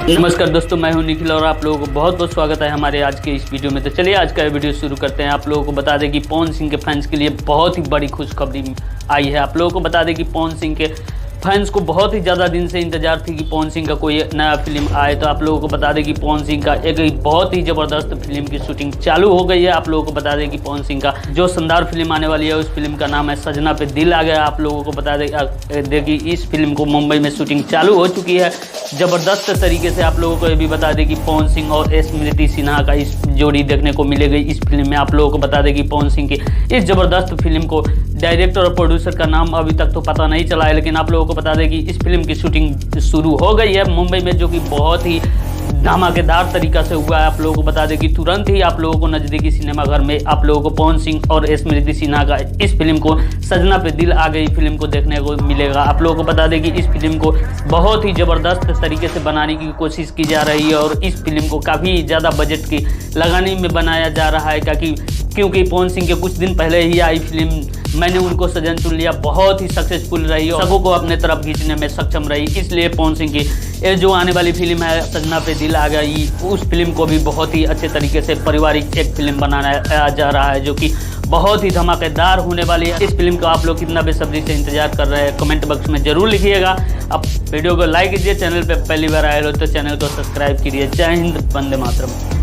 नमस्कार दोस्तों, मैं हूं निखिल और आप लोगों को बहुत बहुत स्वागत है हमारे आज के इस वीडियो में। तो चलिए आज का वीडियो शुरू करते हैं। आप लोगों को बता दें कि पवन सिंह के फैंस के लिए बहुत ही बड़ी खुशखबरी आई है। आप लोगों को बता दें कि पवन सिंह के फैंस को बहुत ही ज़्यादा दिन से इंतजार थी कि पवन सिंह का कोई नया फिल्म आए। तो आप लोगों को बता दें कि पवन सिंह का एक बहुत ही ज़बरदस्त फिल्म की शूटिंग चालू हो गई है। आप लोगों को बता दें कि पवन सिंह का जो शानदार फिल्म आने वाली है उस फिल्म का नाम है सजना पे दिल आ गया। आप लोगों को बता दें कि इस फिल्म को मुंबई में शूटिंग चालू हो चुकी है ज़बरदस्त तरीके से। आप लोगों को ये भी बता दें कि पवन सिंह और स्मृति सिन्हा का इस जोड़ी देखने को मिलेगी इस फिल्म में। आप लोगों को बता दें कि पवन सिंह की इस ज़बरदस्त फिल्म को डायरेक्टर और प्रोड्यूसर का नाम अभी तक तो पता नहीं चला है, लेकिन आप लोगों को बता दें कि इस फिल्म की शूटिंग शुरू हो गई है मुंबई में, जो कि बहुत ही धमाकेदार तरीका से हुआ है। आप लोगों को बता दें कि तुरंत ही आप लोगों को नज़दीकी सिनेमाघर में आप लोगों को पवन सिंह और स्मृति सिन्हा का इस फिल्म को सजना पे दिल आ गई फिल्म को देखने को मिलेगा। आप लोगों को बता दें कि इस फिल्म को बहुत ही ज़बरदस्त तरीके से बनाने की कोशिश की जा रही है और इस फिल्म को काफ़ी ज़्यादा बजट की लगाने में बनाया जा रहा है, क्योंकि पवन सिंह के कुछ दिन पहले ही आई फिल्म मैंने उनको सजन चुन लिया बहुत ही सक्सेसफुल रही और सबों को अपने तरफ खींचने में सक्षम रही। इसलिए पवन सिंह की ये जो आने वाली फिल्म है सजना पे दिल आ गई, उस फिल्म को भी बहुत ही अच्छे तरीके से पारिवारिक एक फिल्म बनाया जा रहा है जो कि बहुत ही धमाकेदार होने वाली है। इस फिल्म को आप लोग कितना बेसब्री से इंतजार कर रहे हैं कमेंट बॉक्स में जरूर लिखिएगा। अब वीडियो को लाइक कीजिए, चैनल पर पहली बार आए हो तो चैनल को सब्सक्राइब कीजिए। जय हिंद, वंदे मातरम।